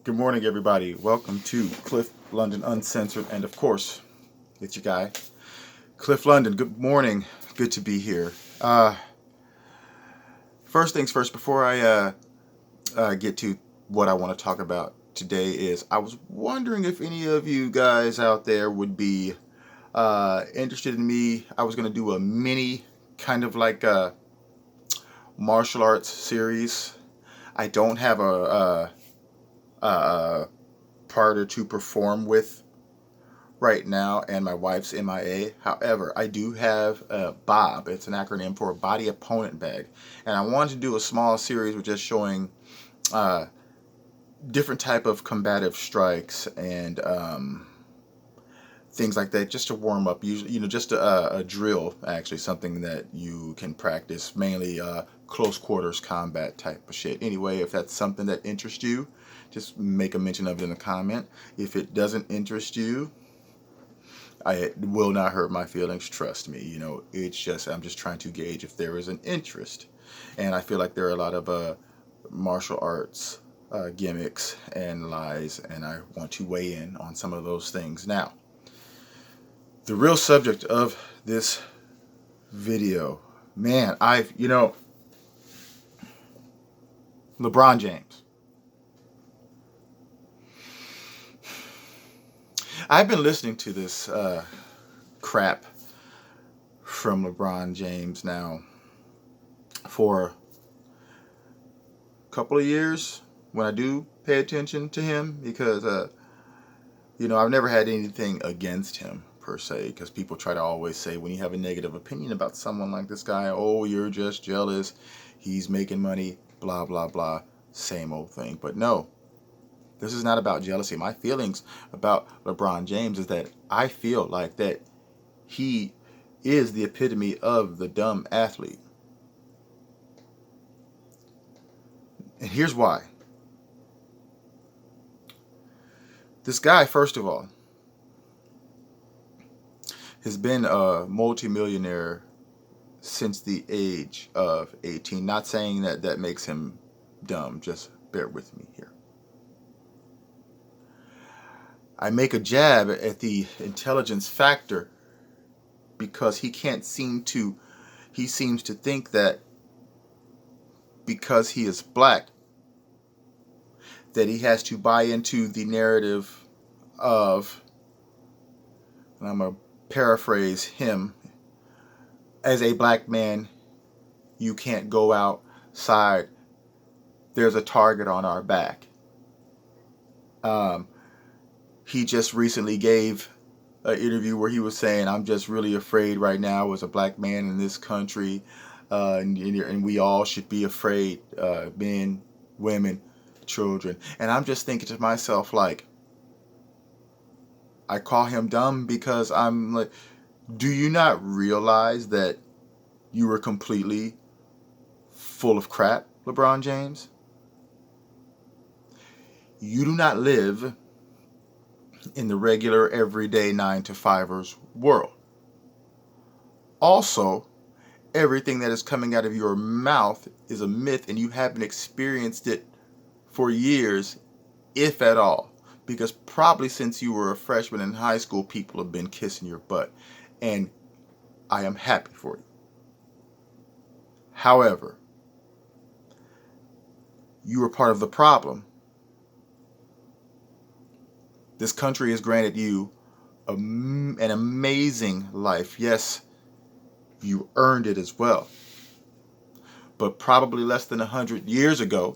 Good morning, everybody. Welcome to Cliff London Uncensored, and of course, it's your guy, Cliff London. Good morning. Good to be here. First things first, before I get to what I want to talk about today, is I was wondering if any of you guys out there would be interested in me. I was going to do a mini kind of like a martial arts series. I don't have a partner to perform with right now, and my wife's MIA. However, I do have a BOB. It's an acronym for Body Opponent Bag, and I wanted to do a small series with just showing different type of combative strikes and things like that, just to warm up. Usually, just a drill, actually, something that you can practice, mainly close quarters combat type of shit. Anyway, if that's something that interests you, just make a mention of it in the comment. If it doesn't interest you, it will not hurt my feelings. Trust me. It's just, I'm just trying to gauge if there is an interest. And I feel like there are a lot of martial arts gimmicks and lies, and I want to weigh in on some of those things. Now, the real subject of this video, man, LeBron James. I've been listening to this crap from LeBron James now for a couple of years when I do pay attention to him, because I've never had anything against him per se, because people try to always say, when you have a negative opinion about someone like this guy, oh, you're just jealous, he's making money, blah blah blah, same old thing. But no, this is not about jealousy. My feelings about LeBron James is that I feel like that he is the epitome of the dumb athlete. And here's why. This guy, first of all, has been a multimillionaire since the age of 18. Not saying that that makes him dumb. Just bear with me here. I make a jab at the intelligence factor because he seems to think that because he is black, that he has to buy into the narrative of, and I'm going to paraphrase him, as a black man, you can't go outside. There's a target on our back. He just recently gave an interview where he was saying, I'm just really afraid right now as a black man in this country, and we all should be afraid, men, women, children. And I'm just thinking to myself, like, I call him dumb because I'm like, do you not realize that you were completely full of crap, LeBron James? You do not live in the regular, everyday 9-to-5ers world. Also, everything that is coming out of your mouth is a myth, and you haven't experienced it for years, if at all. Because probably since you were a freshman in high school, people have been kissing your butt. And I am happy for you. However, you are part of the problem. This country has granted you an amazing life. Yes, you earned it as well. But probably less than 100 years ago,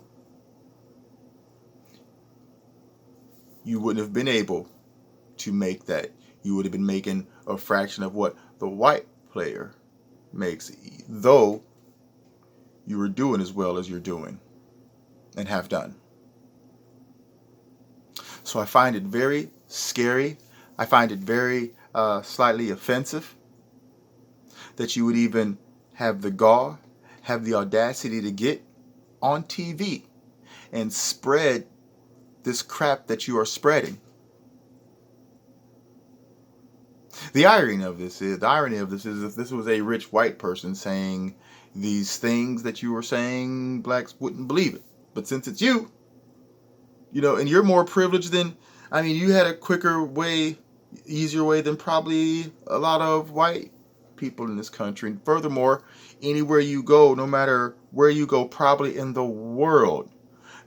you wouldn't have been able to make that. You would have been making a fraction of what the white player makes, though you were doing as well as you're doing and have done. So I find it very scary. I find it very slightly offensive that you would even have the gall, have the audacity to get on TV and spread this crap that you are spreading. The irony of this is if this was a rich white person saying these things that you were saying, blacks wouldn't believe it. But since it's you, And you're more privileged than, I mean, you had a quicker way, easier way than probably a lot of white people in this country. And furthermore, anywhere you go, no matter where you go, probably in the world,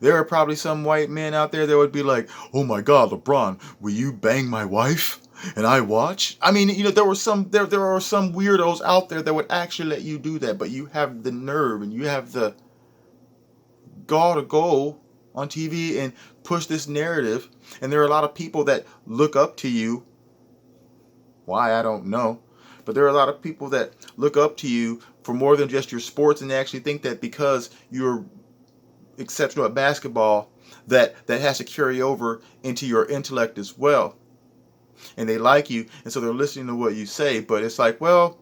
there are probably some white men out there that would be like, "Oh my God, LeBron, will you bang my wife and I watch?" I mean, there are some weirdos out there that would actually let you do that, but you have the nerve and you have the gall to go on TV and push this narrative. And there are a lot of people that look up to you. Why, I don't know. But there are a lot of people that look up to you for more than just your sports, and they actually think that because you're exceptional at basketball, that has to carry over into your intellect as well. And they like you, and so they're listening to what you say. But it's like, well,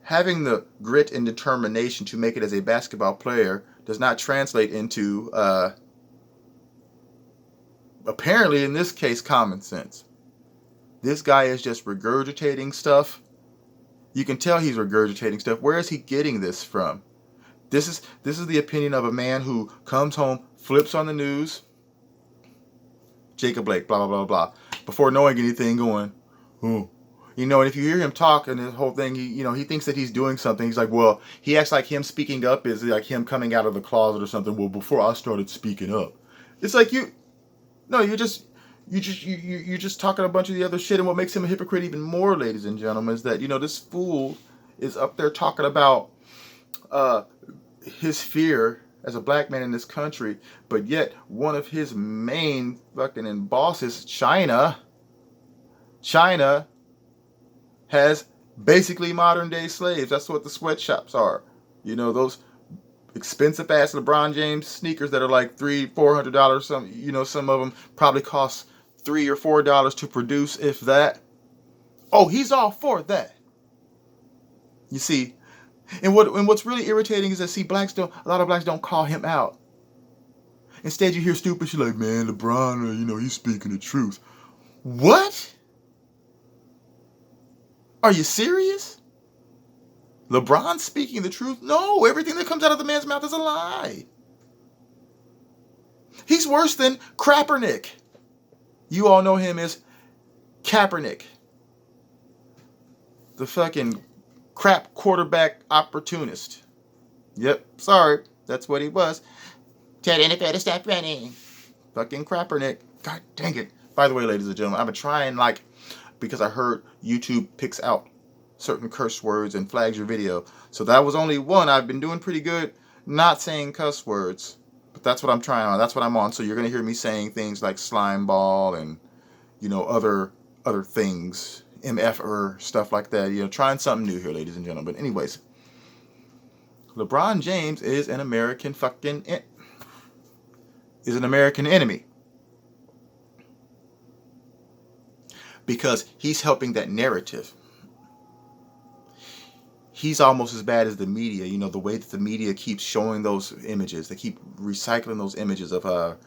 having the grit and determination to make it as a basketball player does not translate into, apparently in this case, common sense. This guy is just regurgitating stuff. You can tell he's regurgitating stuff. Where is he getting this from? This is the opinion of a man who comes home, flips on the news, Jacob Blake, blah, blah, blah, blah, before knowing anything, going, oh. And if you hear him talk and the whole thing, he thinks that he's doing something. He's like, well, he acts like him speaking up is like him coming out of the closet or something. Well, before I started speaking up. It's like you're just talking a bunch of the other shit. And what makes him a hypocrite even more, ladies and gentlemen, is that, this fool is up there talking about his fear as a black man in this country, but yet one of his main fucking bosses, China has basically modern day slaves. That's what the sweatshops are. Those expensive ass LeBron James sneakers that are like $300-$400. Some of them probably cost $3 or $4 to produce, if that. Oh, he's all for that. You see. And what's really irritating is that, see, a lot of blacks don't call him out. Instead, you hear stupid shit like, man, LeBron, he's speaking the truth. What? Are you serious? LeBron speaking the truth? No, everything that comes out of the man's mouth is a lie. He's worse than Kaepernick. You all know him as Kaepernick. The fucking crap quarterback opportunist. Yep, sorry. That's what he was. Tell the NFL to stop running. Fucking Kaepernick. God dang it. By the way, ladies and gentlemen, I've been trying, because I heard YouTube picks out certain curse words and flags your video. So that was only one. I've been doing pretty good not saying cuss words. But that's what I'm trying on. That's what I'm on. So you're going to hear me saying things like slime ball and, other things. MF stuff like that. Trying something new here, ladies and gentlemen. But anyways, LeBron James is an American enemy. Because he's helping that narrative. He's almost as bad as the media. The way that the media keeps showing those images. They keep recycling those images of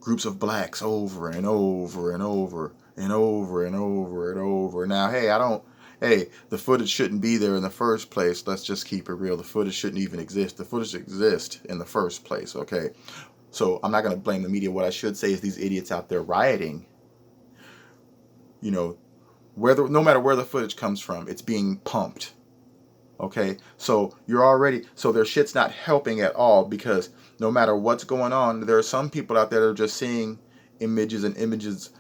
groups of blacks over and over and over and over and over and over. Now, the footage shouldn't be there in the first place. Let's just keep it real. The footage shouldn't even exist. The footage exists in the first place, okay? So I'm not going to blame the media. What I should say is these idiots out there rioting, no matter where the footage comes from, it's being pumped. Okay, so their shit's not helping at all, because no matter what's going on, there are some people out there that are just seeing images and images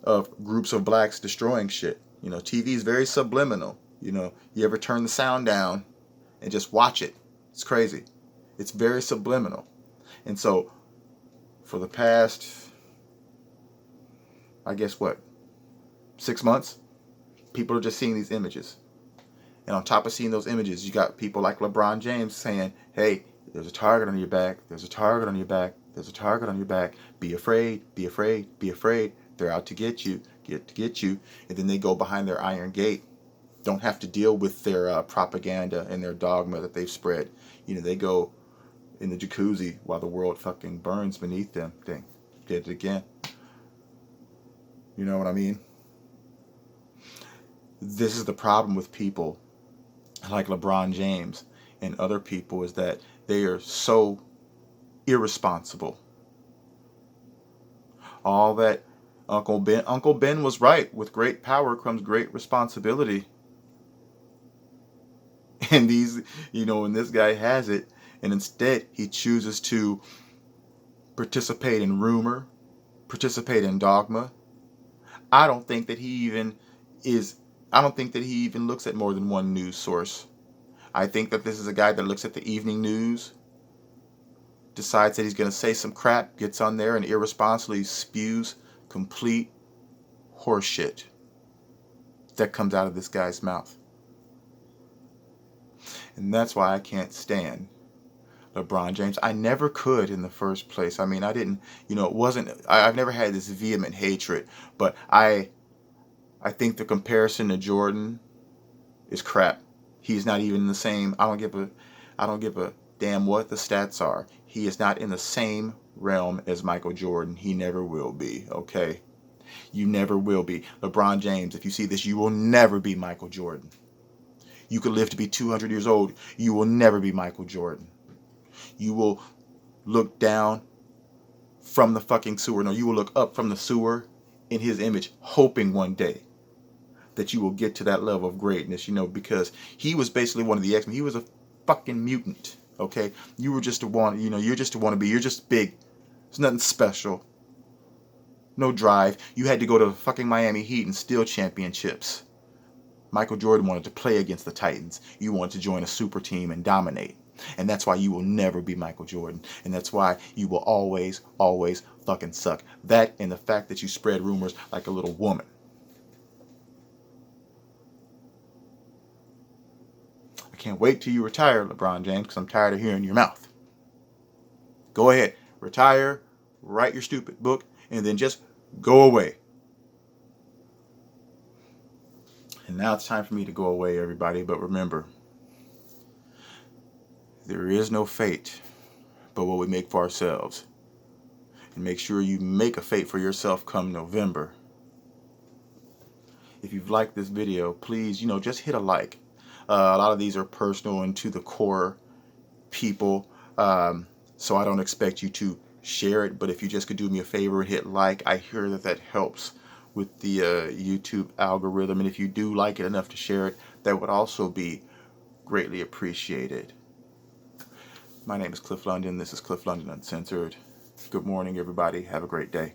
of groups of blacks destroying shit. TV is very subliminal. You ever turn the sound down and just watch it? It's crazy. It's very subliminal. And so for the past, I guess 6 months, people are just seeing these images. And on top of seeing those images, you got people like LeBron James saying, hey, there's a target on your back. There's a target on your back. There's a target on your back. Be afraid. Be afraid. Be afraid. They're out to get you. Get you. And then they go behind their iron gate. Don't have to deal with their propaganda and their dogma that they've spread. They go in the jacuzzi while the world fucking burns beneath them. Dang. Did it again. You know what I mean? This is the problem with people like LeBron James and other people, is that they are so irresponsible. All that Uncle Ben was right. With great power comes great responsibility. And and this guy has it, and instead he chooses to participate in rumor, participate in dogma. I don't think that he even is. I don't think that he even looks at more than one news source. I think that this is a guy that looks at the evening news, decides that he's going to say some crap, gets on there and irresponsibly spews complete horseshit that comes out of this guy's mouth. And that's why I can't stand LeBron James. I never could in the first place. I mean, I didn't, it wasn't, I've never had this vehement hatred, but I think the comparison to Jordan is crap. He's not even in the same, I don't give a damn what the stats are. He is not in the same realm as Michael Jordan. He never will be, okay? You never will be. LeBron James, if you see this, you will never be Michael Jordan. You could live to be 200 years old. You will never be Michael Jordan. You will look down from the fucking sewer. No, you will look up from the sewer in his image, hoping one day that you will get to that level of greatness, because he was basically one of the X-Men. He was a fucking mutant, okay? You were just a want, you're just a wannabe. You're just big. There's nothing special. No drive. You had to go to the fucking Miami Heat and steal championships. Michael Jordan wanted to play against the Titans. You wanted to join a super team and dominate. And that's why you will never be Michael Jordan. And that's why you will always, always fucking suck. That and the fact that you spread rumors like a little woman. I can't wait till you retire, LeBron James, because I'm tired of hearing your mouth. Go ahead. Retire, write your stupid book, and then just go away. And now it's time for me to go away, everybody. But remember, there is no fate but what we make for ourselves. And make sure you make a fate for yourself come November. If you've liked this video, please, just hit a like. A lot of these are personal and to the core people. So I don't expect you to share it. But if you just could do me a favor and hit like, I hear that helps with the YouTube algorithm. And if you do like it enough to share it, that would also be greatly appreciated. My name is Cliff London. This is Cliff London Uncensored. Good morning, everybody. Have a great day.